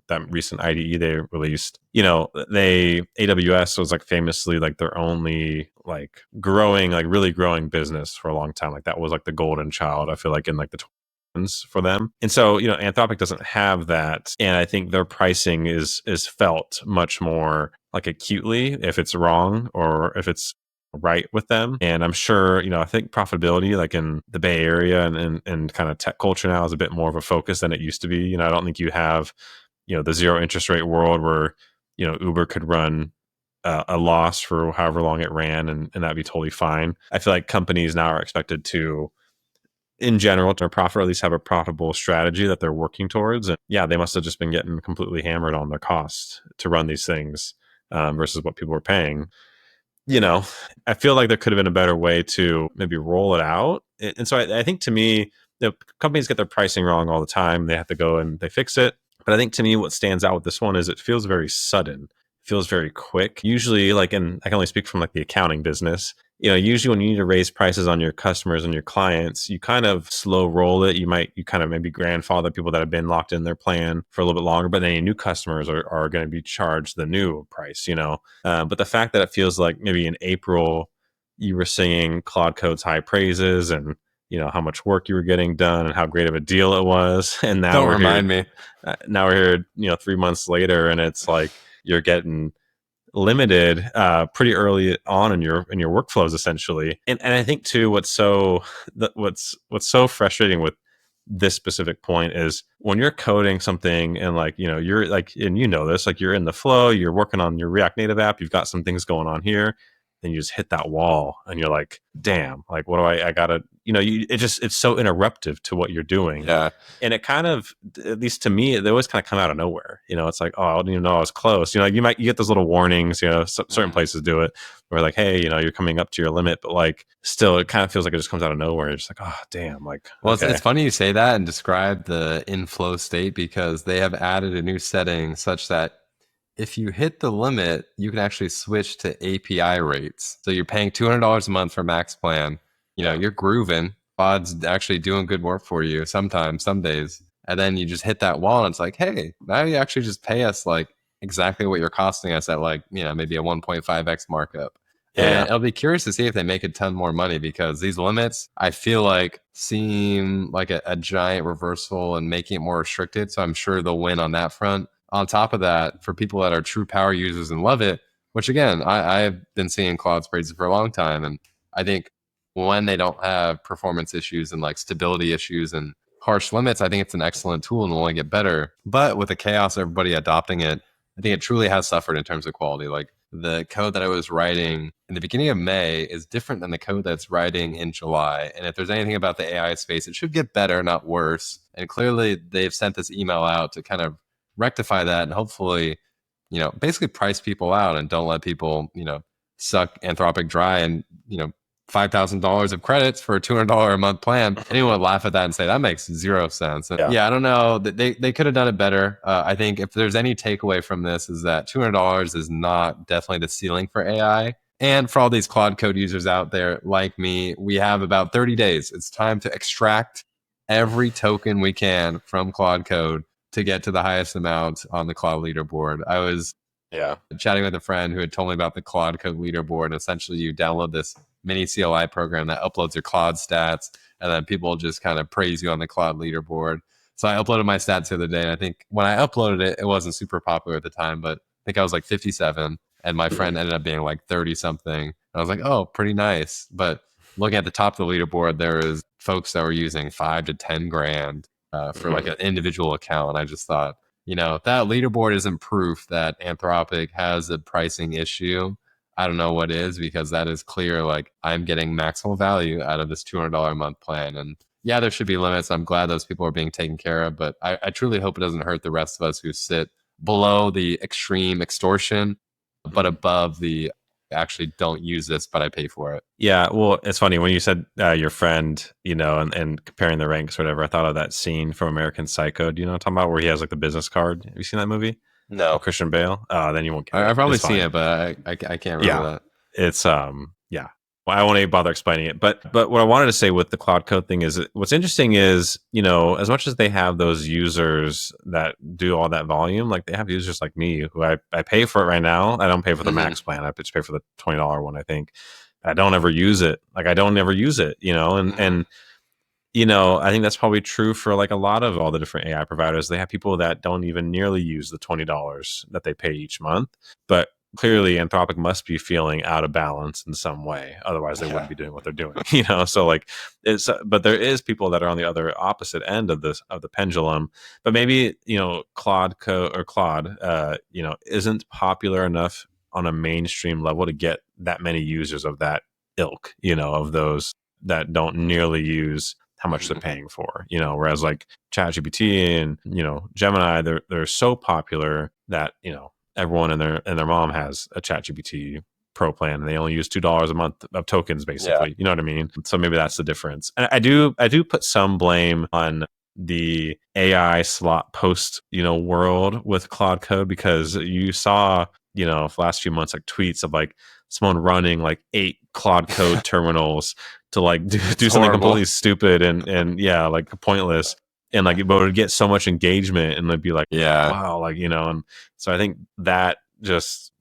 that recent IDE they released. AWS was like famously like their only like growing, like really growing business for a long time. Like that was like the golden child, I feel like, in like the for them. And so, Anthropic doesn't have that. And I think their pricing is felt much more like acutely if it's wrong or if it's right with them. And I'm sure, I think profitability, like in the Bay Area and kind of tech culture now, is a bit more of a focus than it used to be. I don't think you have, the zero interest rate world where, Uber could run a loss for however long it ran and that'd be totally fine. I feel like companies now are expected to, in general, to profit, or at least have a profitable strategy that they're working towards. And yeah, they must have just been getting completely hammered on their cost to run these things versus what people were paying. I feel like there could have been a better way to maybe roll it out. And so I think, to me, companies get their pricing wrong all the time. They have to go and they fix it. But I think, to me, what stands out with this one is it feels very sudden. It feels very quick. Usually, like, and I can only speak from like the accounting business, usually when you need to raise prices on your customers and your clients, you kind of slow roll it. You kind of maybe grandfather people that have been locked in their plan for a little bit longer, but then your new customers are going to be charged the new price, But the fact that it feels like maybe in April, you were singing Claude Code's high praises and, how much work you were getting done and how great of a deal it was. And now Don't remind me. Now we're here, 3 months later, and it's like you're getting limited pretty early on in your workflows, essentially. And I think too, what's so frustrating with this specific point is when you're coding something and like, you're like, and this, like you're in the flow, you're working on your React Native app, you've got some things going on here, then you just hit that wall and you're like, damn, like what do I gotta, it's so interruptive to what you're doing. Yeah. And it kind of, at least to me, they always kind of come out of nowhere. It's like, oh, I didn't even know I was close. You get those little warnings, certain places do it where like, hey, you're coming up to your limit, but like still it kind of feels like it just comes out of nowhere. It's just like, oh, damn. Like, well, okay. It's funny you say that and describe the inflow state, because they have added a new setting such that if you hit the limit, you can actually switch to API rates. So you're paying $200 a month for max plan. You're grooving. Claude's actually doing good work for you sometimes, some days. And then you just hit that wall and it's like, hey, now you actually just pay us like exactly what you're costing us at like, maybe a 1.5x markup. Yeah. And I'll be curious to see if they make a ton more money, because these limits, I feel like, seem like a giant reversal and making it more restricted. So I'm sure they'll win on that front. On top of that, for people that are true power users and love it, which again, I've been seeing Claude's praises for a long time. And I think when they don't have performance issues and like stability issues and harsh limits, I think it's an excellent tool and will only get better. But with the chaos of everybody adopting it, I think it truly has suffered in terms of quality. Like the code that I was writing in the beginning of May is different than the code that's writing in July. And if there's anything about the AI space, it should get better, not worse. And clearly they've sent this email out to kind of rectify that and hopefully, basically price people out and don't let people, suck Anthropic dry and, $5,000 of credits for a $200 a month plan. Anyone would laugh at that and say that makes zero sense. And yeah, I don't know. They could have done it better. I think if there's any takeaway from this is that $200 is not definitely the ceiling for AI. And for all these Claude Code users out there like me, we have about 30 days. It's time to extract every token we can from Claude Code to get to the highest amount on the Claude leaderboard. I was chatting with a friend who had told me about the Claude Code leaderboard. Essentially, you download this mini CLI program that uploads your Claude stats, and then people just kind of praise you on the Claude leaderboard. So I uploaded my stats the other day, and I think when I uploaded it, it wasn't super popular at the time, but I think I was like 57, and my friend ended up being like 30 something. I was like, oh, pretty nice. But looking at the top of the leaderboard, there was folks that were using 5 to 10 grand for like an individual account. And I just thought, that leaderboard isn't proof that Anthropic has a pricing issue. I don't know what is, because that is clear. Like, I'm getting maximal value out of this $200 a month plan. And yeah, there should be limits. I'm glad those people are being taken care of, but I truly hope it doesn't hurt the rest of us who sit below the extreme extortion, but above the actually don't use this, but I pay for it. Yeah, well, it's funny when you said your friend, and comparing the ranks or whatever. I thought of that scene from American Psycho. Do you know what I'm talking about? Where he has like the business card. Have you seen that movie? No. Christian Bale. Then you won't get it. I've probably seen it, but I can't remember that. It's yeah. Well, I won't even bother explaining it. But what I wanted to say with the Claude Code thing is what's interesting is, as much as they have those users that do all that volume, like they have users like me who I pay for it right now. I don't pay for the max plan. I just pay for the $20 one, I think. I don't ever use it. Like I don't ever use it, and I think that's probably true for like a lot of all the different AI providers. They have people that don't even nearly use the $20 that they pay each month, but clearly Anthropic must be feeling out of balance in some way. Otherwise they wouldn't be doing what they're doing, So like but there is people that are on the other opposite end of the pendulum, but maybe, Claude Code or Claude, isn't popular enough on a mainstream level to get that many users of that ilk, of those that don't nearly use how much they're paying for, whereas like ChatGPT and, Gemini, they're so popular that, everyone and their mom has a ChatGPT Pro plan, and they only use $2 a month of tokens, basically. You know what I mean? So maybe that's the difference. And I do put some blame on the AI slot post, world with Claude Code, because you saw, for the last few months, like tweets of like someone running like 8 Claude Code terminals to like do something completely stupid and like pointless. And like, but it would get so much engagement, and it'd be like, wow, like, and so I think that just,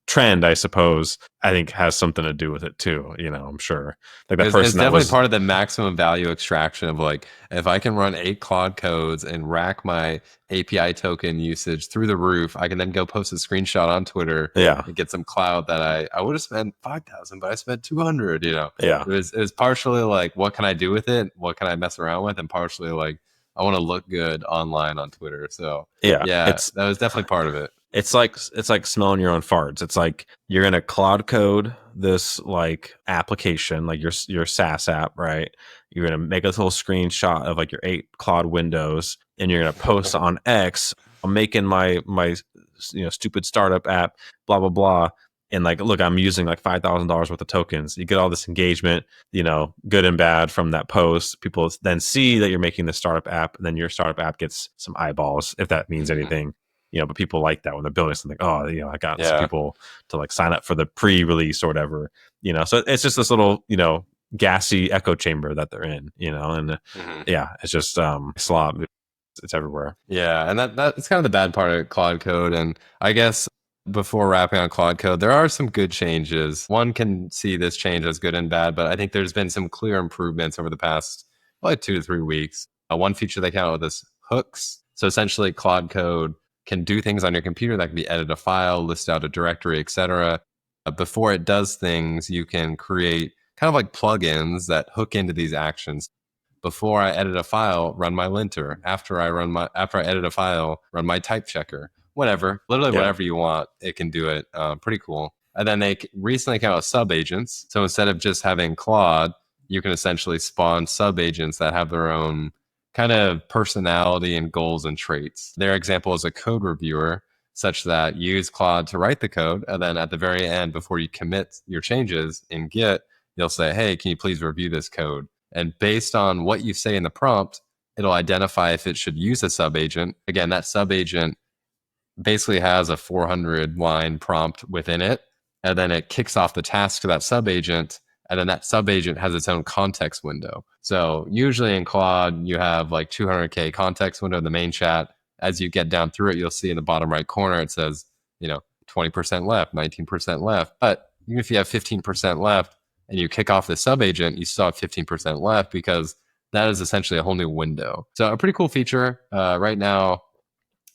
trend, I suppose, I think has something to do with it too. I'm sure like that person it's definitely part of the maximum value extraction of like, if I can run 8 Claude codes and rack my API token usage through the roof, I can then go post a screenshot on Twitter and get some cloud that I would have spent 5,000, but I spent 200, it was partially like, what can I do with it? What can I mess around with? And partially like, I want to look good online on Twitter. So that was definitely part of it. It's like smelling your own farts. It's like you're gonna Claude Code this like application, like your SaaS app, right? You're gonna make a little screenshot of like your 8 Claude windows, and you're gonna post on X. I'm making my stupid startup app, blah blah blah. And like, look, I'm using like $5,000 worth of tokens. You get all this engagement, good and bad from that post. People then see that you're making the startup app, and then your startup app gets some eyeballs, if that means anything. But people like that when they're building something. Oh, I got some people to like sign up for the pre-release or whatever. So it's just this little, gassy echo chamber that they're in. And it's just slop. It's everywhere. Yeah, and that's kind of the bad part of Claude Code. And I guess before wrapping on Claude Code, there are some good changes. One can see this change as good and bad, but I think there's been some clear improvements over the past 2 to 3 weeks. One feature they came out with is hooks. So essentially, Claude Code can do things on your computer. That can be edit a file, list out a directory, etc. Before it does things, you can create kind of like plugins that hook into these actions. Before I edit a file, run my linter. After I edit a file, run my type checker. Whatever, literally whatever you want, it can do it. Pretty cool. And then they recently came out with sub agents. So instead of just having Claude, you can essentially spawn sub agents that have their own kind of personality and goals and traits. Their example is a code reviewer, such that you use Claude to write the code, and then at the very end, before you commit your changes in Git, you'll say, hey, can you please review this code? And based on what you say in the prompt, it'll identify if it should use a sub agent. Again, that sub agent basically has a 400 line prompt within it, and then it kicks off the task to that sub agent, and then that sub agent has its own context window. So usually in Claude, you have like 200K context window in the main chat. As you get down through it, you'll see in the bottom right corner, it says, 20% left, 19% left. But even if you have 15% left and you kick off the sub agent, you still have 15% left, because that is essentially a whole new window. So a pretty cool feature. Right now,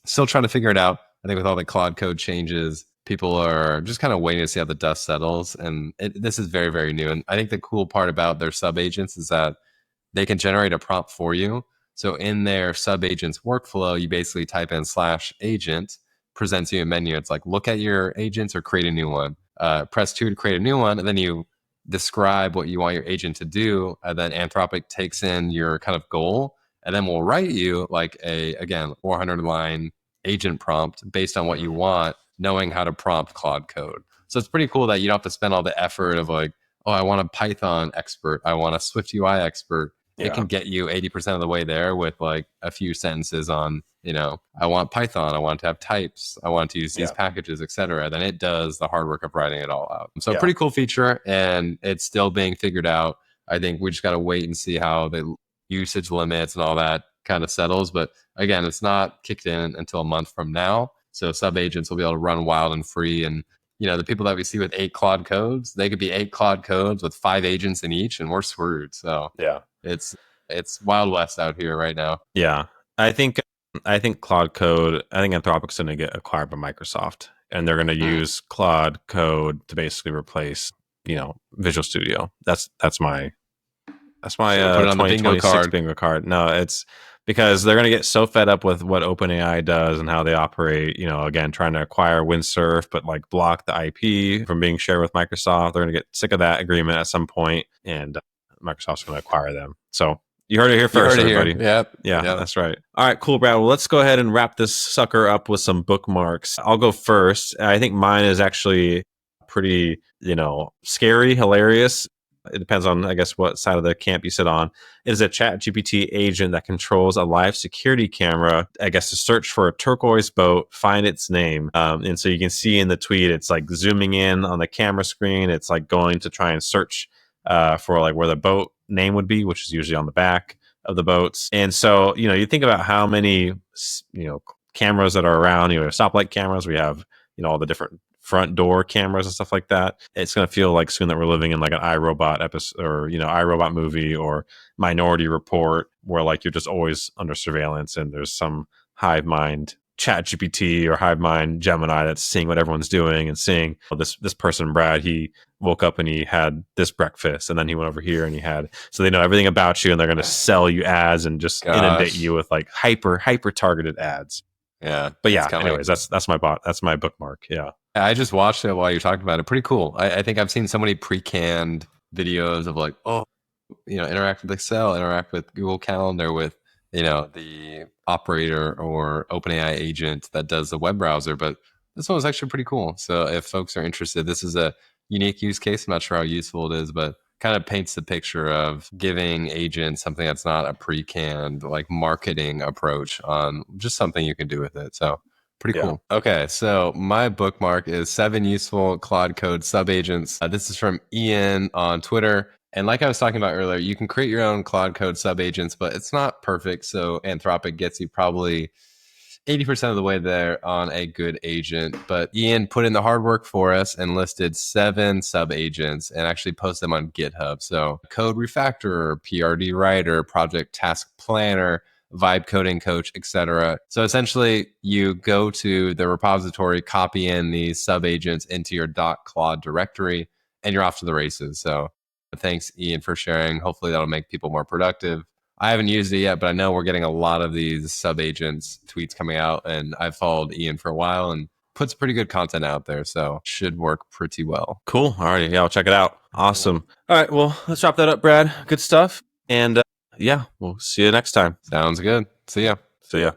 still trying to figure it out. I think with all the Claude Code changes, people are just kind of waiting to see how the dust settles. And this is very, very new. And I think the cool part about their sub agents is that they can generate a prompt for you. So in their sub agent's workflow, you basically type in /agent, presents you a menu. It's like, look at your agents or create a new one. Press 2 to create a new one, and then you describe what you want your agent to do. And then Anthropic takes in your kind of goal, and then we'll write you like again, 400 line agent prompt based on what you want, knowing how to prompt Claude Code. So it's pretty cool that you don't have to spend all the effort of like, oh, I want a Python expert, I want a Swift UI expert. It can get you 80% of the way there with like a few sentences on, I want Python, I want to have types, I want to use these packages, etc. Then it does the hard work of writing it all out. So pretty cool feature, and it's still being figured out. I think we just got to wait and see how the usage limits and all that kind of settles. But again, it's not kicked in until a month from now. So sub agents will be able to run wild and free. And the people that we see with 8 Claude codes, they could be 8 Claude codes with 5 agents in each, and we're screwed. So it's Wild West out here right now. Yeah. I think Claude Code, I think Anthropic's going to get acquired by Microsoft, and they're going to use Claude Code to basically replace, Visual Studio. That's my put it on the bingo card. No, it's because they're going to get so fed up with what OpenAI does and how they operate, again, trying to acquire Windsurf, but like block the IP from being shared with Microsoft. They're going to get sick of that agreement at some point, and Microsoft's going to acquire them. So you heard it here first, everybody. Yep. Yeah, that's right. All right, cool, Brad. Well, let's go ahead and wrap this sucker up with some bookmarks. I'll go first. I think mine is actually pretty, scary, hilarious. It depends on, I guess, what side of the camp you sit on. It is a ChatGPT agent that controls a live security camera, I guess, to search for a turquoise boat, find its name. And so you can see in the tweet, it's like zooming in on the camera screen. It's like going to try and search for like where the boat name would be, which is usually on the back of the boats. And so, you think about how many, cameras that are around, stoplight cameras. We have, all the different front door cameras and stuff like that. It's going to feel like soon that we're living in like an iRobot episode, or iRobot movie, or Minority Report, where like you're just always under surveillance, and there's some hive mind ChatGPT or hive mind Gemini that's seeing what everyone's doing and seeing, this person Brad, he woke up and he had this breakfast, and then he went over here and he had, so they know everything about you, and they're going to sell you ads and just inundate you with like hyper targeted ads. Yeah. But yeah, anyways, that's my bookmark. Yeah. I just watched it while you're talking about it. Pretty cool. I think I've seen so many pre-canned videos of like, interact with Excel, interact with Google Calendar, with, the operator or OpenAI agent that does the web browser. But this one was actually pretty cool. So if folks are interested, this is a unique use case. I'm not sure how useful it is, but kind of paints the picture of giving agents something that's not a pre-canned like marketing approach on just something you can do with it. So pretty cool. Okay, so my bookmark is 7 useful Claude Code sub-agents. This is from Ian on Twitter. And like I was talking about earlier, you can create your own Claude Code sub-agents, but it's not perfect. So Anthropic gets you probably 80% of the way there on a good agent. But Ian put in the hard work for us and listed 7 sub-agents and actually post them on GitHub. So Code Refactorer, PRD Writer, Project Task Planner, vibe coding coach, etc. So essentially, you go to the repository, copy in these sub agents into your .claude directory, and you're off to the races. So thanks, Ian, for sharing. Hopefully, that'll make people more productive. I haven't used it yet, but I know we're getting a lot of these sub agents tweets coming out, and I've followed Ian for a while and puts pretty good content out there, so should work pretty well. Cool. All right. Yeah, I'll check it out. Awesome. All right. Well, let's wrap that up, Brad. Good stuff. And yeah, we'll see you next time. Sounds good. See ya. See ya.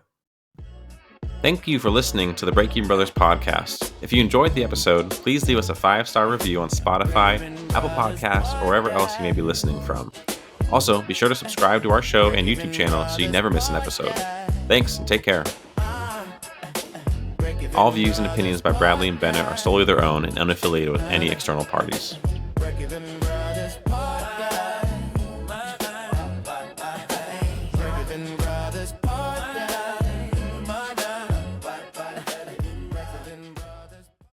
Thank you for listening to the Breaking Brothers podcast. If you enjoyed the episode, please leave us a 5-star review on Spotify, Apple Podcasts, or wherever else you may be listening from. Also, be sure to subscribe to our show and YouTube channel so you never miss an episode. Thanks, and take care. All views and opinions by Bradley and Bennett are solely their own and unaffiliated with any external parties.